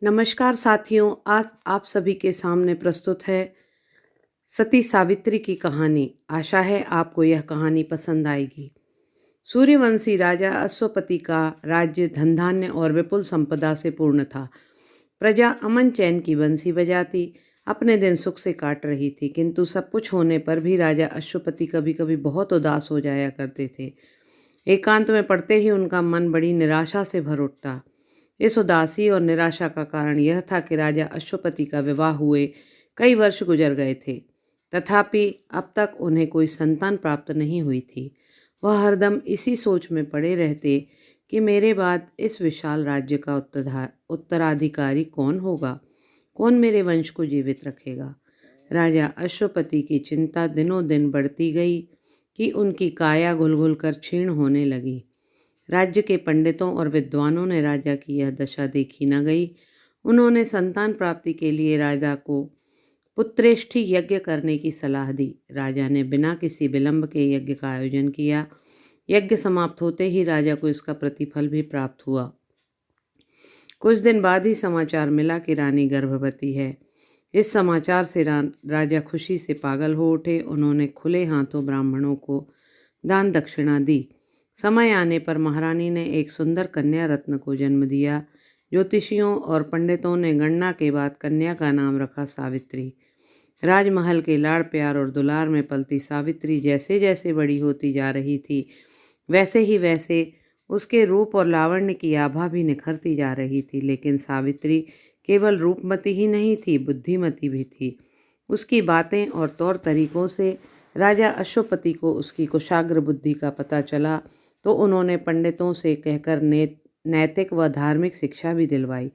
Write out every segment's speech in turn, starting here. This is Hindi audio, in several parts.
नमस्कार साथियों, आज आप सभी के सामने प्रस्तुत है सती सावित्री की कहानी। आशा है आपको यह कहानी पसंद आएगी। सूर्यवंशी राजा अश्वपति का राज्य धन धान्य और विपुल संपदा से पूर्ण था। प्रजा अमन चैन की बंसी बजाती अपने दिन सुख से काट रही थी, किंतु सब कुछ होने पर भी राजा अश्वपति कभी कभी बहुत उदास हो जाया करते थे। एकांत में पड़ते ही उनका मन बड़ी निराशा से भर उठता। इस उदासी और निराशा का कारण यह था कि राजा अश्वपति का विवाह हुए कई वर्ष गुजर गए थे, तथापि अब तक उन्हें कोई संतान प्राप्त नहीं हुई थी। वह हरदम इसी सोच में पड़े रहते कि मेरे बाद इस विशाल राज्य का उत्तराधिकारी कौन होगा, कौन मेरे वंश को जीवित रखेगा। राजा अश्वपति की चिंता दिनों दिन बढ़ती गई कि उनकी काया घुल घुल कर क्षीण होने लगी। राज्य के पंडितों और विद्वानों ने राजा की यह दशा देखी न गई। उन्होंने संतान प्राप्ति के लिए राजा को पुत्रेष्ठि यज्ञ करने की सलाह दी। राजा ने बिना किसी विलंब के यज्ञ का आयोजन किया। यज्ञ समाप्त होते ही राजा को इसका प्रतिफल भी प्राप्त हुआ। कुछ दिन बाद ही समाचार मिला कि रानी गर्भवती है। इस समाचार से राजा खुशी से पागल हो उठे। उन्होंने खुले हाथों ब्राह्मणों को दान दक्षिणा दी। समय आने पर महारानी ने एक सुंदर कन्या रत्न को जन्म दिया। ज्योतिषियों और पंडितों ने गणना के बाद कन्या का नाम रखा सावित्री। राजमहल के लाड़ प्यार और दुलार में पलती सावित्री जैसे जैसे बड़ी होती जा रही थी, वैसे ही वैसे उसके रूप और लावण्य की आभा भी निखरती जा रही थी। लेकिन सावित्री केवल रूपमती ही नहीं थी, बुद्धिमती भी थी। उसकी बातें और तौर तरीकों से राजा अश्वपति को उसकी कुशाग्र बुद्धि का पता चला, तो उन्होंने पंडितों से कहकर नैतिक व धार्मिक शिक्षा भी दिलवाई।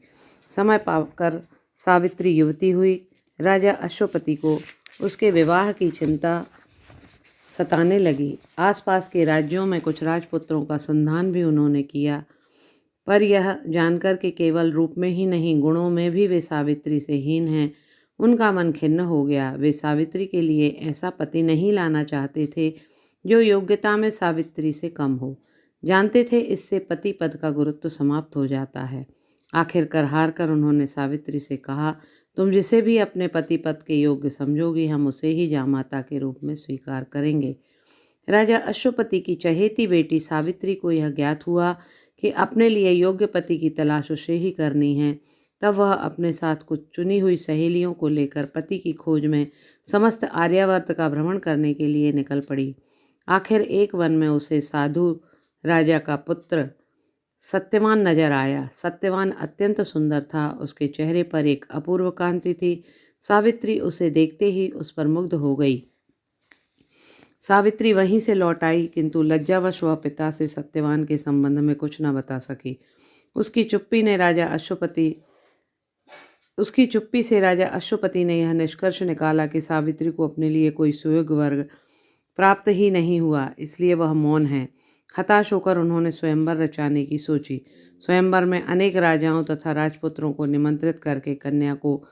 समय पाकर सावित्री युवती हुई। राजा अश्वपति को उसके विवाह की चिंता सताने लगी। आसपास के राज्यों में कुछ राजपुत्रों का संधान भी उन्होंने किया, पर यह जानकर कि केवल रूप में ही नहीं गुणों में भी वे सावित्री से हीन हैं, उनका मन खिन्न हो गया। वे सावित्री के लिए ऐसा पति नहीं लाना चाहते थे जो योग्यता में सावित्री से कम हो। जानते थे इससे पति पद का गुरुत्व समाप्त हो जाता है। आखिरकार हार कर उन्होंने सावित्री से कहा, तुम जिसे भी अपने पति पद के योग्य समझोगी, हम उसे ही जामाता के रूप में स्वीकार करेंगे। राजा अश्वपति की चहेती बेटी सावित्री को यह ज्ञात हुआ कि अपने लिए योग्य पति की तलाश उसे ही करनी है। तब वह अपने साथ कुछ चुनी हुई सहेलियों को लेकर पति की खोज में समस्त आर्यावर्त का भ्रमण करने के लिए निकल पड़ी। आखिर एक वन में उसे साधु राजा का पुत्र सत्यवान नजर आया। सत्यवान अत्यंत सुंदर था। उसके चेहरे पर एक अपूर्व कांति थी। सावित्री उसे देखते ही उस पर मुग्ध हो गई। सावित्री वहीं से लौट आई, किंतु लज्जावश वह पिता से सत्यवान के संबंध में कुछ न बता सकी। उसकी चुप्पी से राजा अश्वपति ने यह निष्कर्ष निकाला कि सावित्री को अपने लिए कोई सुयोग्य वर्ग प्राप्त ही नहीं हुआ, इसलिए वह मौन है। हताश होकर उन्होंने स्वयंवर रचाने की सोची। स्वयंवर में अनेक राजाओं तथा राजपुत्रों को निमंत्रित करके कन्या को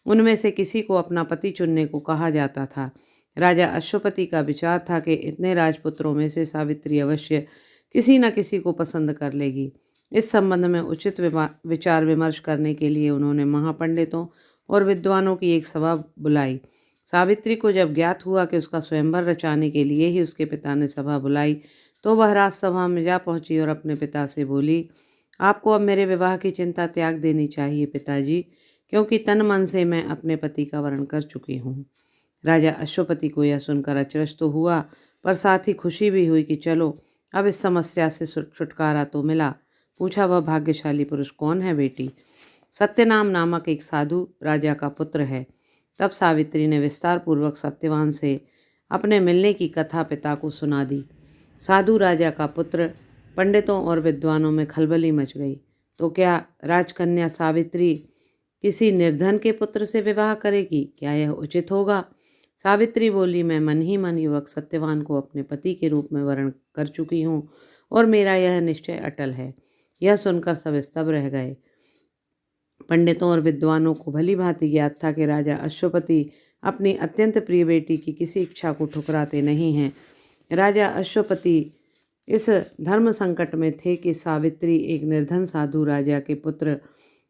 उनमें से किसी को अपना पति चुनने को कहा जाता था। राजा अश्वपति का विचार था कि इतने राजपुत्रों में से सावित्री अवश्य किसी न किसी को पसंद कर लेगी। इस संबंध में उचित विचार विमर्श करने के लिए उन्होंने महापंडितों और विद्वानों की एक सभा बुलाई। सावित्री को जब ज्ञात हुआ कि उसका स्वयंवर रचाने के लिए ही उसके पिता ने सभा बुलाई, तो वह राजसभा में जा पहुंची और अपने पिता से बोली, आपको अब मेरे विवाह की चिंता त्याग देनी चाहिए पिताजी, क्योंकि तन मन से मैं अपने पति का वरण कर चुकी हूँ। राजा अश्वपति को यह सुनकर अचरज तो हुआ, पर साथ ही खुशी भी हुई कि चलो अब इस समस्या से छुटकारा तो मिला। पूछा, वह भाग्यशाली पुरुष कौन है बेटी? सत्यनाम नामक एक साधु राजा का पुत्र है। तब सावित्री ने विस्तार पूर्वक सत्यवान से अपने मिलने की कथा पिता को सुना दी। साधु राजा का पुत्र, पंडितों और विद्वानों में खलबली मच गई। तो क्या राजकन्या सावित्री किसी निर्धन के पुत्र से विवाह करेगी? क्या यह उचित होगा? सावित्री बोली, मैं मन ही मन युवक सत्यवान को अपने पति के रूप में वर्ण कर चुकी हूँ और मेरा यह निश्चय अटल है। यह सुनकर सब स्तब्ध रह गए। पंडितों और विद्वानों को भली भांति ज्ञात था कि राजा अश्वपति अपनी अत्यंत प्रिय बेटी की किसी इच्छा को ठुकराते नहीं हैं। राजा अश्वपति इस धर्म संकट में थे कि सावित्री एक निर्धन साधु राजा के पुत्र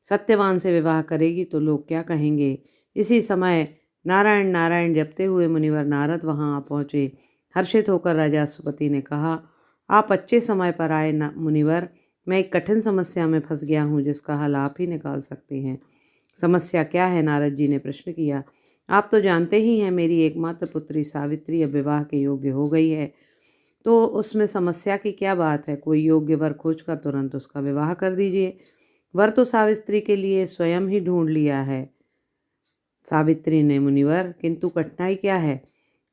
सत्यवान से विवाह करेगी तो लोग क्या कहेंगे। इसी समय नारायण नारायण जपते हुए मुनिवर नारद वहां आ पहुंचे। हर्षित होकर राजा अश्वपति ने कहा, आप अच्छे समय पर आए मुनिवर। मैं एक कठिन समस्या में फंस गया हूँ जिसका हल आप ही निकाल सकते हैं। समस्या क्या है? नारद जी ने प्रश्न किया। आप तो जानते ही हैं, मेरी एकमात्र पुत्री सावित्री अब विवाह के योग्य हो गई है, तो उसमें समस्या की क्या बात है। कोई योग्य वर खोजकर तुरंत उसका विवाह कर दीजिए। वर तो सावित्री के लिए स्वयं ही ढूंढ लिया है। सावित्री ने, मुनिवर, किंतु कठिनाई क्या है?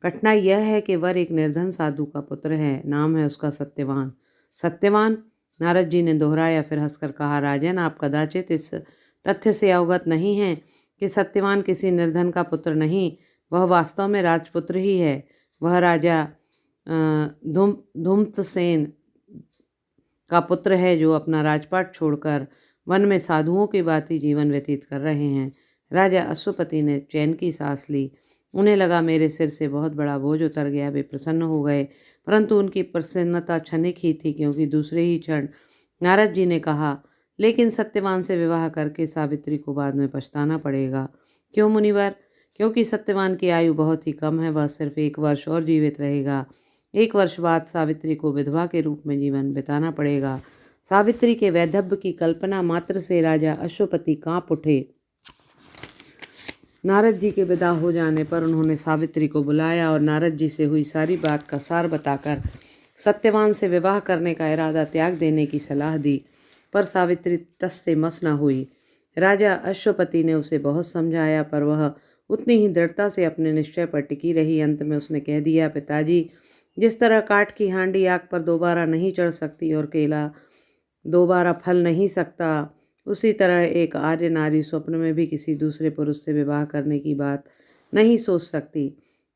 कठिनाई यह है कि वर एक निर्धन साधु का पुत्र है, नाम है उसका सत्यवान। सत्यवान? नारद जी ने दोहराया, फिर हंसकर कहा, राजन, आप कदाचित इस तथ्य से अवगत नहीं हैं कि सत्यवान किसी निर्धन का पुत्र नहीं, वह वास्तव में राजपुत्र ही है। वह राजा धूम्रसेन का पुत्र है, जो अपना राजपाट छोड़कर वन में साधुओं की भांति जीवन व्यतीत कर रहे हैं। राजा अश्वपति ने चैन की सांस ली। उन्हें लगा मेरे सिर से बहुत बड़ा बोझ उतर गया। वे प्रसन्न हो गए, परंतु उनकी प्रसन्नता क्षणिक ही थी, क्योंकि दूसरे ही क्षण नारद जी ने कहा, लेकिन सत्यवान से विवाह करके सावित्री को बाद में पछताना पड़ेगा। क्यों मुनिवर? क्योंकि सत्यवान की आयु बहुत ही कम है, वह सिर्फ 1 वर्ष और जीवित रहेगा। 1 वर्ष बाद सावित्री को विधवा के रूप में जीवन बिताना पड़ेगा। सावित्री के वैधव्य की कल्पना मात्र से राजा अश्वपति कांप उठे। नारद जी के विदा हो जाने पर उन्होंने सावित्री को बुलाया और नारद जी से हुई सारी बात का सार बताकर सत्यवान से विवाह करने का इरादा त्याग देने की सलाह दी, पर सावित्री टस से मस न हुई। राजा अश्वपति ने उसे बहुत समझाया, पर वह उतनी ही दृढ़ता से अपने निश्चय पर टिकी रही। अंत में उसने कह दिया, पिताजी, जिस तरह काठ की हांडी आग पर दोबारा नहीं चढ़ सकती और केला दोबारा फल नहीं सकता, उसी तरह एक आर्य नारी स्वप्न में भी किसी दूसरे पुरुष से विवाह करने की बात नहीं सोच सकती।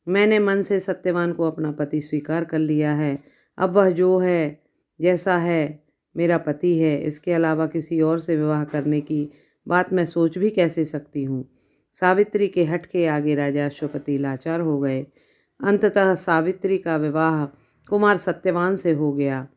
मैंने मन से सत्यवान को अपना पति स्वीकार कर लिया है। अब वह जो है, जैसा है, मेरा पति है। इसके अलावा किसी और से विवाह करने की बात मैं सोच भी कैसे सकती हूँ। सावित्री के हठ के आगे राजा अश्वपति लाचार हो गए। अंततः सावित्री का विवाह कुमार सत्यवान से हो गया।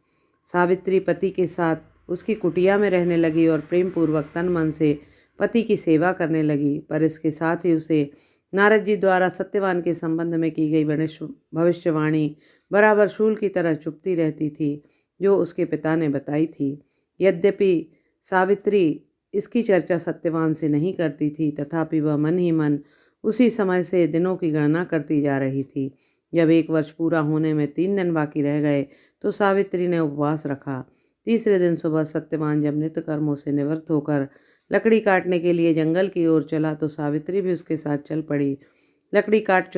सावित्री पति के साथ उसकी कुटिया में रहने लगी और प्रेम पूर्वक तन मन से पति की सेवा करने लगी, पर इसके साथ ही उसे नारद जी द्वारा सत्यवान के संबंध में की गई भविष्यवाणी बराबर शूल की तरह चुभती रहती थी, जो उसके पिता ने बताई थी। यद्यपि सावित्री इसकी चर्चा सत्यवान से नहीं करती थी, तथापि वह मन ही मन उसी समय से दिनों की गणना करती जा रही थी। जब 1 वर्ष पूरा होने में 3 दिन बाकी रह गए तो सावित्री ने उपवास रखा। तीसरे दिन सुबह सत्यवान जब नित्य कर्मों से निवृत्त होकर लकड़ी काटने के लिए जंगल की ओर चला तो सावित्री भी उसके साथ चल पड़ी। लकड़ी काट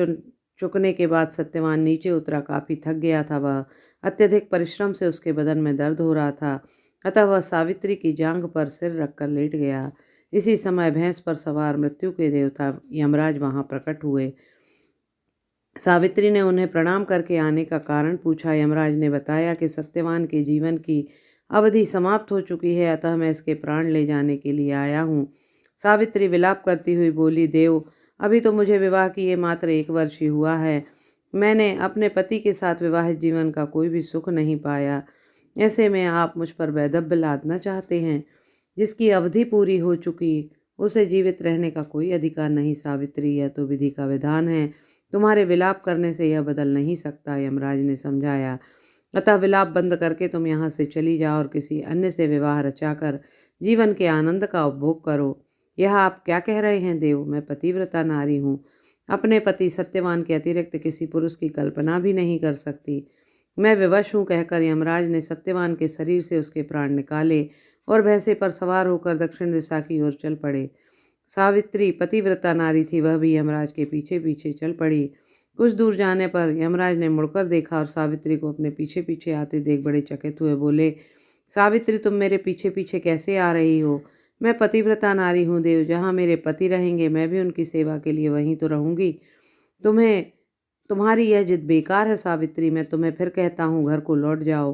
चुकने के बाद सत्यवान नीचे उतरा। काफ़ी थक गया था वह। अत्यधिक परिश्रम से उसके बदन में दर्द हो रहा था, अतः वह सावित्री की जांघ पर सिर रखकर लेट गया। इसी समय भैंस पर सवार मृत्यु के देवता यमराज वहां प्रकट हुए। सावित्री ने उन्हें प्रणाम करके आने का कारण पूछा। यमराज ने बताया कि सत्यवान के जीवन की अवधि समाप्त हो चुकी है, अतः मैं इसके प्राण ले जाने के लिए आया हूँ। सावित्री विलाप करती हुई बोली, देव, अभी तो मुझे विवाह किए मात्र 1 वर्ष ही हुआ है। मैंने अपने पति के साथ विवाहित जीवन का कोई भी सुख नहीं पाया। ऐसे में आप मुझ पर वैधव्य लादना चाहते हैं। जिसकी अवधि पूरी हो चुकी, उसे जीवित रहने का कोई अधिकार नहीं। सावित्री, यह तो विधि का विधान है, तुम्हारे विलाप करने से यह बदल नहीं सकता, यमराज ने समझाया। अतः विलाप बंद करके तुम यहाँ से चली जाओ और किसी अन्य से विवाह रचाकर जीवन के आनंद का उपभोग करो। यह आप क्या कह रहे हैं देव? मैं पतिव्रता नारी हूँ, अपने पति सत्यवान के अतिरिक्त किसी पुरुष की कल्पना भी नहीं कर सकती। मैं विवश हूँ, कहकर यमराज ने सत्यवान के शरीर से उसके प्राण निकाले और भैंसे पर सवार होकर दक्षिण दिशा की ओर चल पड़े। सावित्री पतिव्रता नारी थी, वह भी यमराज के पीछे पीछे चल पड़ी। कुछ दूर जाने पर यमराज ने मुड़कर देखा और सावित्री को अपने पीछे पीछे आते देख बड़े चकित हुए। बोले, सावित्री, तुम मेरे पीछे पीछे कैसे आ रही हो? मैं पतिव्रता नारी हूँ देव, जहाँ मेरे पति रहेंगे मैं भी उनकी सेवा के लिए वहीं तो रहूँगी। तुम्हारी यह जिद बेकार है सावित्री, मैं तुम्हें फिर कहता हूँ घर को लौट जाओ।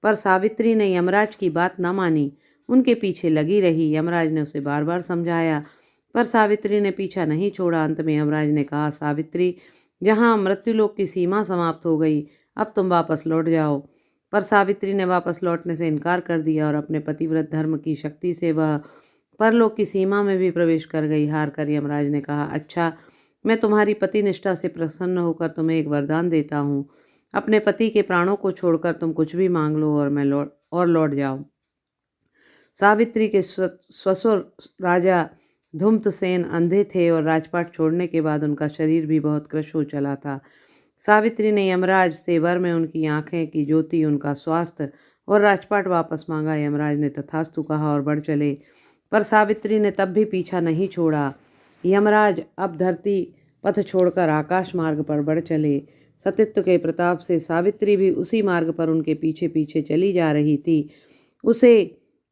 पर सावित्री ने यमराज की बात न मानी, उनके पीछे लगी रही। यमराज ने उसे बार बार समझाया, पर सावित्री ने पीछा नहीं छोड़ा। अंत में यमराज ने कहा, सावित्री, जहाँ मृत्युलोक की सीमा समाप्त हो गई, अब तुम वापस लौट जाओ। पर सावित्री ने वापस लौटने से इनकार कर दिया और अपने पतिव्रत धर्म की शक्ति से वह परलोक की सीमा में भी प्रवेश कर गई। हार कर यमराज ने कहा, अच्छा, मैं तुम्हारी पति निष्ठा से प्रसन्न होकर तुम्हें एक वरदान देता हूँ। अपने पति के प्राणों को छोड़कर तुम कुछ भी मांग लो और लौट जाओ। सावित्री के ससुर राजा धूम्रसेन अंधे थे और राजपाट छोड़ने के बाद उनका शरीर भी बहुत कृश हो चला था। सावित्री ने यमराज से वर में उनकी आंखें की ज्योति, उनका स्वास्थ्य और राजपाट वापस मांगा। यमराज ने तथास्तु कहा और बढ़ चले, पर सावित्री ने तब भी पीछा नहीं छोड़ा। यमराज अब धरती पथ छोड़कर आकाश मार्ग पर बढ़ चले। सतीत्व के प्रताप से सावित्री भी उसी मार्ग पर उनके पीछे पीछे चली जा रही थी। उसे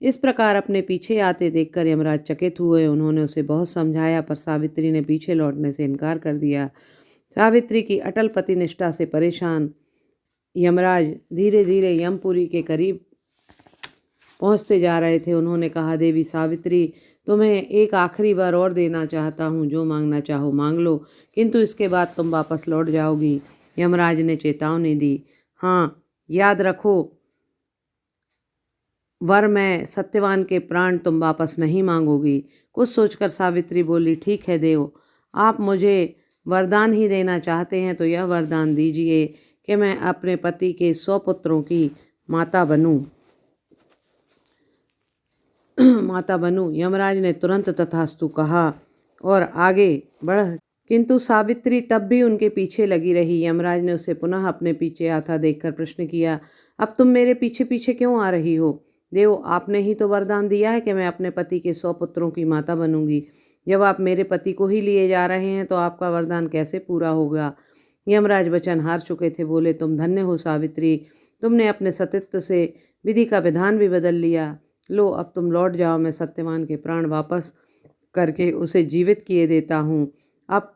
इस प्रकार अपने पीछे आते देखकर यमराज चकित हुए। उन्होंने उसे बहुत समझाया, पर सावित्री ने पीछे लौटने से इनकार कर दिया। सावित्री की अटल पति निष्ठा से परेशान यमराज धीरे धीरे यमपुरी के करीब पहुंचते जा रहे थे। उन्होंने कहा, देवी सावित्री, तुम्हें एक आखिरी बार और देना चाहता हूँ। जो मांगना चाहो मांग लो, किंतु इसके बाद तुम वापस लौट जाओगी। यमराज ने चेतावनी दी, हाँ, याद रखो, वर मैं सत्यवान के प्राण तुम वापस नहीं मांगोगी। कुछ सोचकर सावित्री बोली, ठीक है देव, आप मुझे वरदान ही देना चाहते हैं तो यह वरदान दीजिए कि मैं अपने पति के 100 पुत्रों की माता बनूं। माता बनूं। यमराज ने तुरंत तथास्तु कहा और आगे बढ़, किंतु सावित्री तब भी उनके पीछे लगी रही। यमराज ने उसे पुनः अपने पीछे आता देखकर प्रश्न किया, अब तुम मेरे पीछे पीछे क्यों आ रही हो? देव, आपने ही तो वरदान दिया है कि मैं अपने पति के 100 पुत्रों की माता बनूंगी। जब आप मेरे पति को ही लिए जा रहे हैं तो आपका वरदान कैसे पूरा होगा? यमराज वचन हार चुके थे। बोले, तुम धन्य हो सावित्री, तुमने अपने सतीत्व से विधि का विधान भी बदल लिया। लो, अब तुम लौट जाओ, मैं सत्यवान के प्राण वापस करके उसे जीवित किए देता हूँ। अब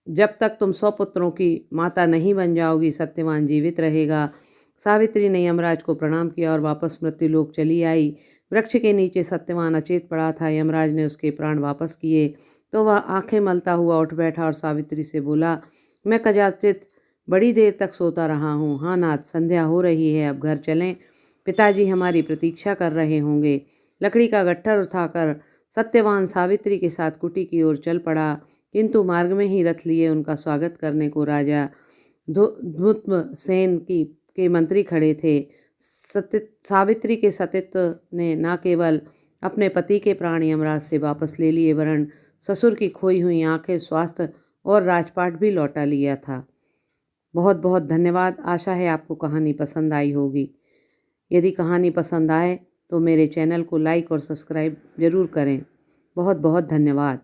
जब तक तुम 100 पुत्रों की माता नहीं बन जाओगी, सत्यवान जीवित रहेगा। सावित्री ने यमराज को प्रणाम किया और वापस मृत्युलोक चली आई। वृक्ष के नीचे सत्यवान अचेत पड़ा था। यमराज ने उसके प्राण वापस किए तो वह आंखें मलता हुआ उठ बैठा और सावित्री से बोला, मैं कदाचित बड़ी देर तक सोता रहा हूँ। हाँ नाथ, संध्या हो रही है, अब घर चलें, पिताजी हमारी प्रतीक्षा कर रहे होंगे। लकड़ी का गट्ठर उठाकर सत्यवान सावित्री के साथ कुटी की ओर चल पड़ा, किंतु मार्ग में ही रथ लिए उनका स्वागत करने को राजा धूम्रसेन के मंत्री खड़े थे। सावित्री के सतीत्व ने न केवल अपने पति के प्राण यमराज से वापस ले लिए, वरन ससुर की खोई हुई आंखें, स्वास्थ्य और राजपाट भी लौटा लिया था। बहुत बहुत धन्यवाद। आशा है आपको कहानी पसंद आई होगी। यदि कहानी पसंद आए तो मेरे चैनल को लाइक और सब्सक्राइब ज़रूर करें। बहुत बहुत धन्यवाद।